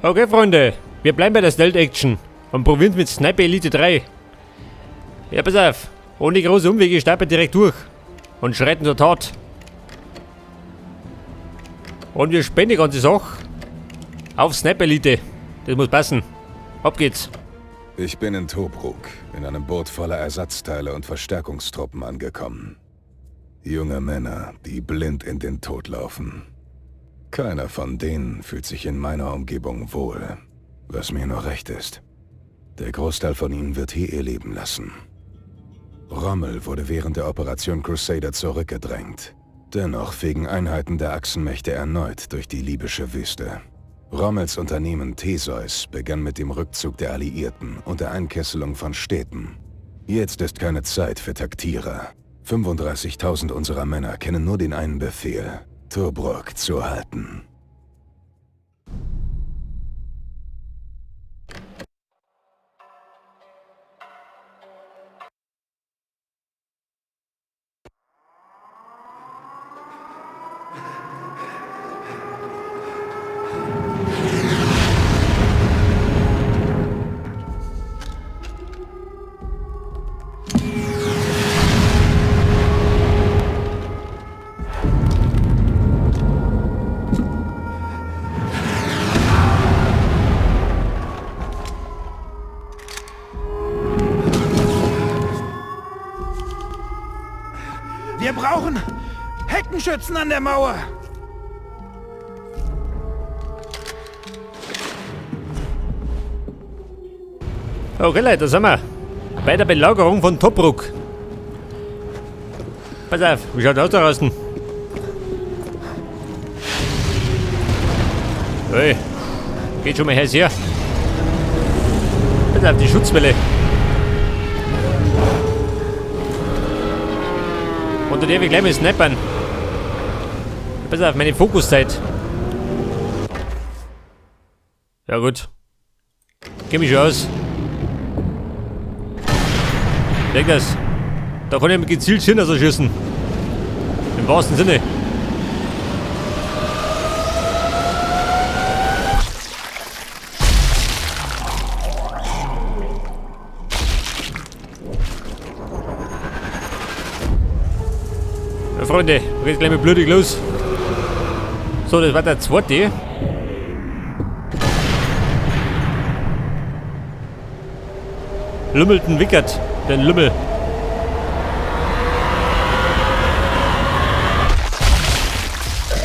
Okay, Freunde, wir bleiben bei der Stealth-Action und probieren mit Sniper Elite 3. Ja, pass auf, ohne große Umwege starten wir direkt durch und schreiten zur Tat. Und wir spenden die ganze Sache auf Sniper Elite. Das muss passen. Ab geht's. Ich bin in Tobruk, in einem Boot voller Ersatzteile und Verstärkungstruppen angekommen. Junge Männer, die blind in den Tod laufen. Keiner von denen fühlt sich in meiner Umgebung wohl, was mir nur recht ist. Der Großteil von ihnen wird hier ihr Leben lassen. Rommel wurde während der Operation Crusader zurückgedrängt. Dennoch fegen Einheiten der Achsenmächte erneut durch die libysche Wüste. Rommels Unternehmen Theseus begann mit dem Rückzug der Alliierten und der Einkesselung von Städten. Jetzt ist keine Zeit für Taktierer. 35.000 unserer Männer kennen nur den einen Befehl: Tobruk zu halten. Wir brauchen Heckenschützen an der Mauer. Okay, Leute, da sind wir. Bei der Belagerung von Tobruk. Pass auf, wie schaut das da draußen? Hey, geht schon mal her. Pass auf, die Schutzwelle. Und da darf ich gleich mal snappern. Pass auf, meine Fokuszeit. Ja gut. Geh mich schon aus. Denk das. Da kann ich mit gezielt Schinder so schießen. Im wahrsten Sinne. Ja, Freunde, geht gleich mit blutig los. So, das war der zweite. Lümmelten Wickert, den Lümmel.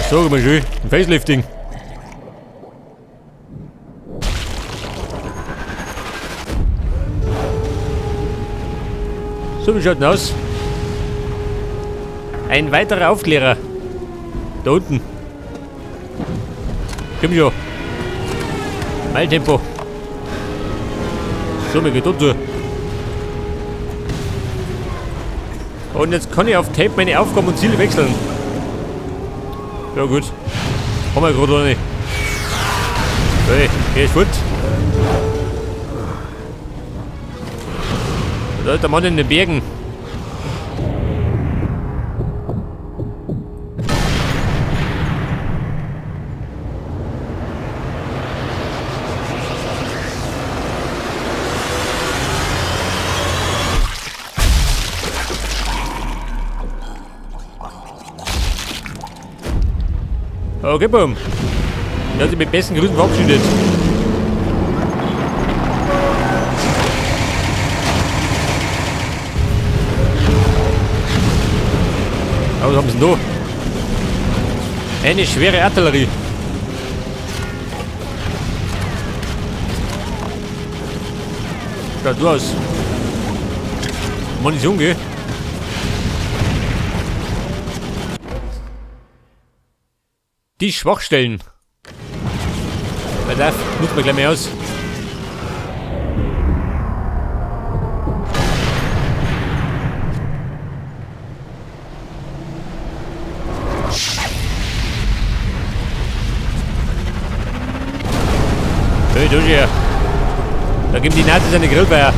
So, mal schön, ein Facelifting. So, wie schaut denn aus? Ein weiterer Aufklärer. Da unten. Komm schon. Meiltempo. So, mir geht unter. Und jetzt kann ich auf Tape meine Aufgaben und Ziele wechseln. Ja gut. Haben wir gerade oder nicht? Hey, geh ich gut. Da ist der Mann in den Bergen. Okay, boom. Der hat sich mit besten Grüßen verabschiedet. Was haben sie denn da? Eine schwere Artillerie. Schaut du aus. Munition, gell? Die Schwachstellen. Pass auf, nutzt man gleich mal aus. Hey, du hier. Da geben die Nazis eine Grillfeier.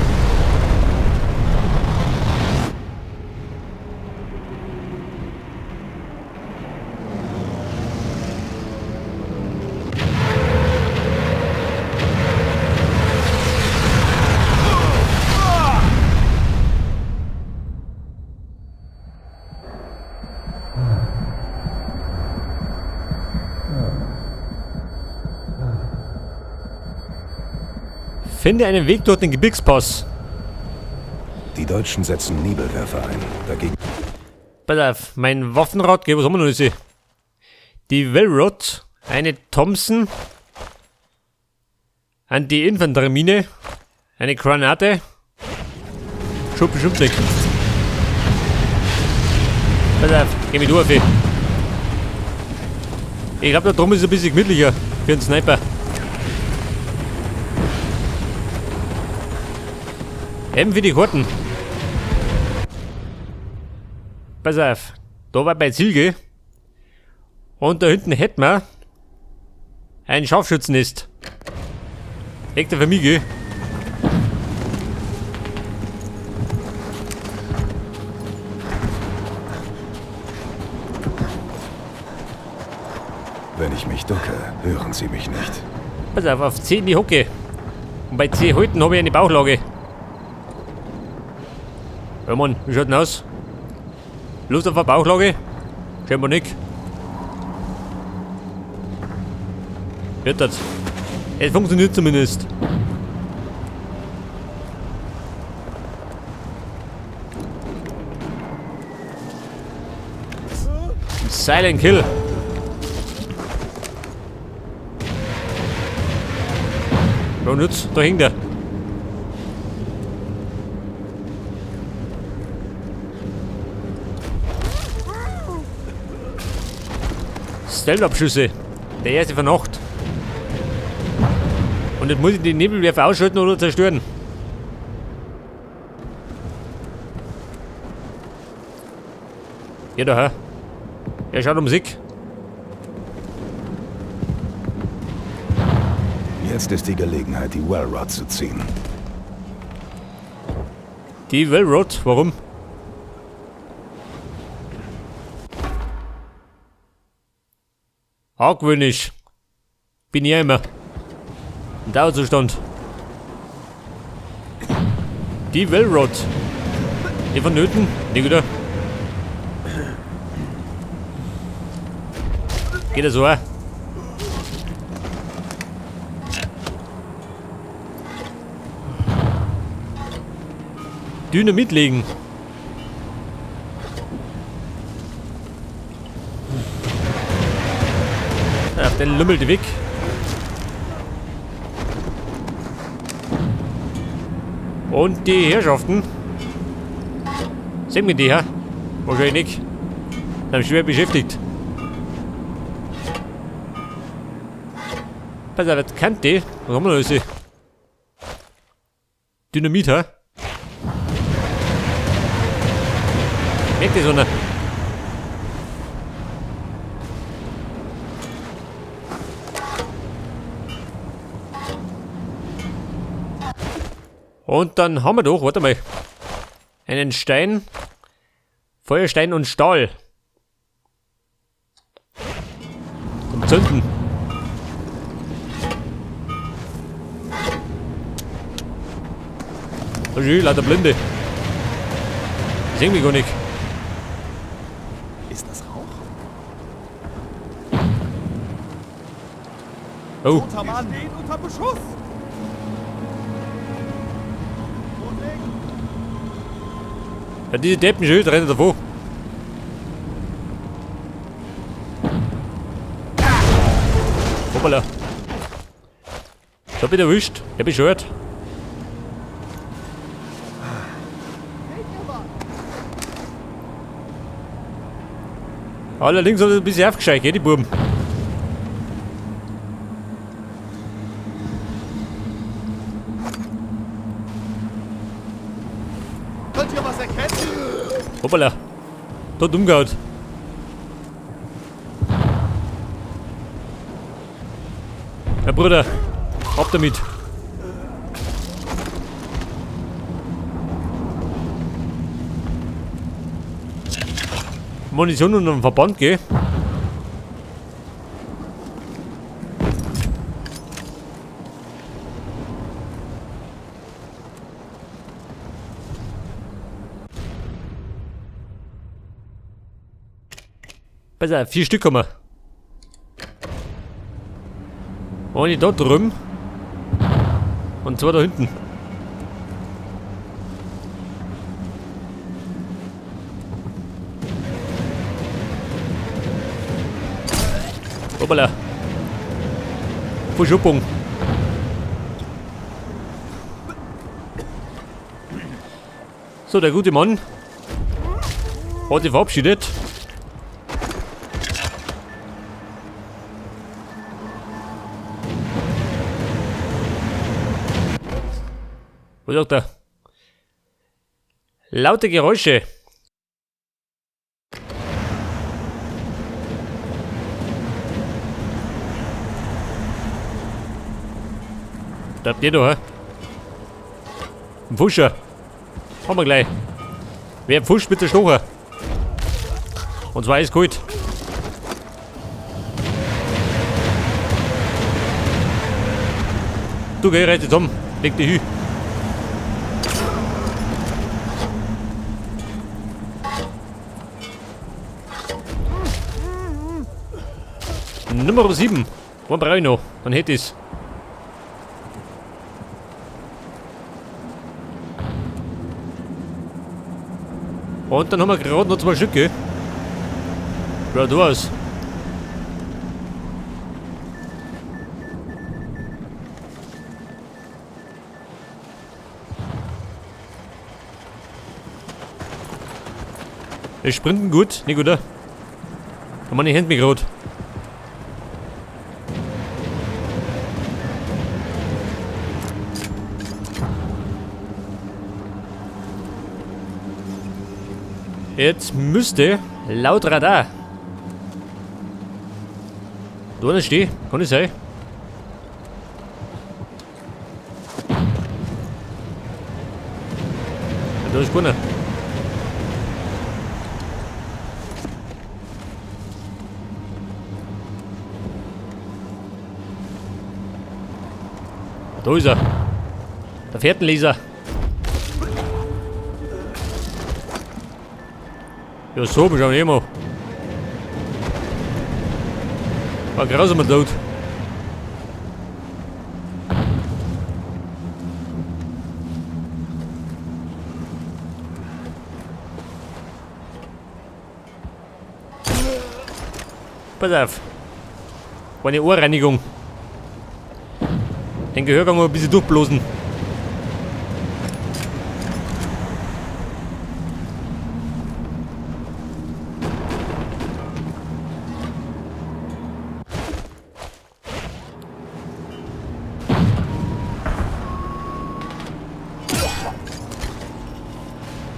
Finde einen Weg durch den Gebirgspass. Die Deutschen setzen Nebelwerfer ein. Dagegen... Pass auf, mein Waffenrad, was haben wir noch nicht? Die Velrod, eine Thompson, Anti-Infanteriemine, eine Granate. Schub nicht. Pass auf, geh mit durch. Ich glaube, da drum ist es ein bisschen gemütlicher für einen Sniper. Eben für die Karten. Pass auf, da war bei Zielge. Und da hinten hätten wir ein Scharfschützennest. Legt er für mich, gell? Wenn ich mich ducke, hören sie mich nicht. Pass auf 10 die Hocke. Und bei 10 Halten habe ich eine Bauchlage. Ja Mann, wie schaut denn aus? Lust auf eine Bauchlage? Scheinbar nicht. Hört das? Es funktioniert zumindest. Silent Kill. Und jetzt, da hängt er. Stealth-Abschüsse. Der erste von Nacht. Und jetzt muss ich die Nebelwerfer ausschalten oder zerstören. Ja, da, hä? Er schaut um sich. Jetzt ist die Gelegenheit, die Wellrod zu ziehen. Die Wellrod? Warum? Argwöhnisch. Bin ich ja immer. Im Dauerzustand. Die Wellrod. Die vonnöten? Die wieder. Geht das so, auch? Dynamit legen. Ach, der lümmelt weg. Und die Herrschaften. Sehen wir die, ha? Wahrscheinlich nicht. Sind schwer beschäftigt. Pass auf, das kann die. Was haben wir noch alles? Dynamit, ha? Weg die Sonne. Und dann haben wir doch, warte mal, einen Stein, Feuerstein und Stahl. Zum Zünden. So schön, lauter Blinde. Sehen wir gar nicht. Ist das Rauch? Oh. Toter Mann! Wir stehen unter Beschuss! Ja, diese Deppen schön, rennen davon. Hoppala. Ich hab ihn erwischt. Er bescheuert. Allerdings hat er ein bisschen aufgescheit, gell, die Buben. Könnt ihr was erkennen? Hoppala. Dort umgehaut. Ja, Bruder. Ab damit. Munition und einen Verband, gell? Pass auf, 4 Stück haben wir. Und da drüben Und zwar da hinten. Hoppala. Verschuppung. So, der gute Mann hat sich verabschiedet. Was sagt er? Laute Geräusche. Da habt ihr da, hä? Ein Fuscher. Haben wir gleich. Wer pfuscht, bitte stochen. Und zwar ist gut. Du geh jetzt um. Leg dich hin. Nummer 7. Was brauche ich noch? Dann hätte ich's. Und dann haben wir gerade noch 2 Stücke. Ja, du was. Wir sprinten gut, nicht oder? Aber meine Hände mich gerade. Jetzt müsste laut Radar da nicht stehen, kann nicht sein. Ja, da ist keiner. Da ist er. Der Fährtenleser. Ja, so bin ich auch nicht mehr. War grausamer Tod. Pass auf. War eine Ohrreinigung. Den Gehörgang mal ein bisschen durchblasen.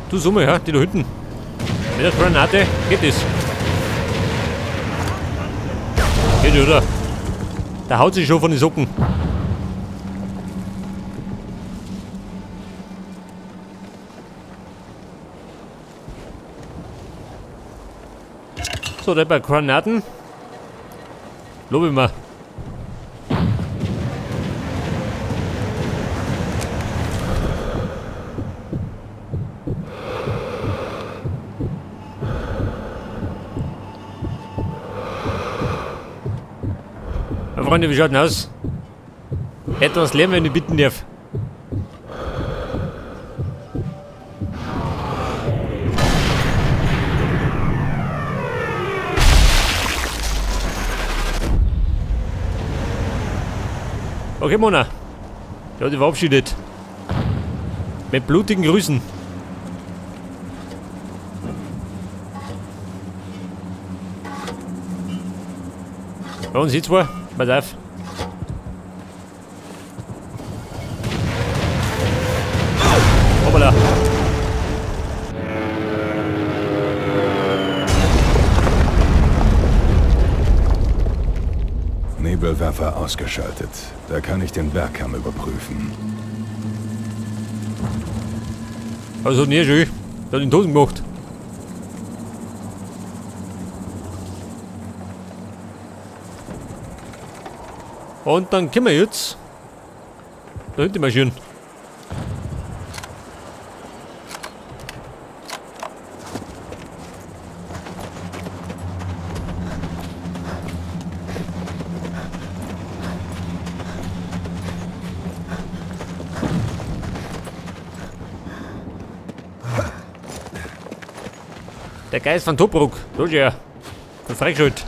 Du Summe, ja, die da hinten. Mit der Granate geht es. Geht oder? Der haut sich schon von den Socken. So, der bei Granaten. Lobe ich mal. Freunde, wie schaut denn aus? Etwas Lärm, wenn ich bitten darf. Okay, Mona. Der hat sich verabschiedet. Mit blutigen Grüßen. Bei uns sieht's wohl. Pass auf. Hoppala. Nebelwerfer ausgeschaltet. Da kann ich den Bergkamm überprüfen. Also nicht schön. Der hat den Toten gemacht. Und dann können wir jetzt da hinten mal schön. Der Geist von Tobruk. Los ja. Für Freckschutt.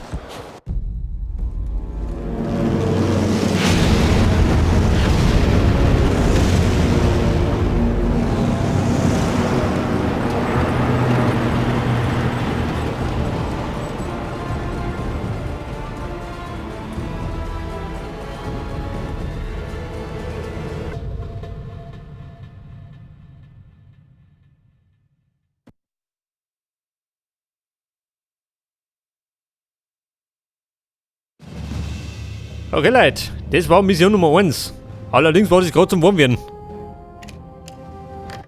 Okay Leute, das war Mission Nummer 1. Allerdings war das gerade zum Warmwerden.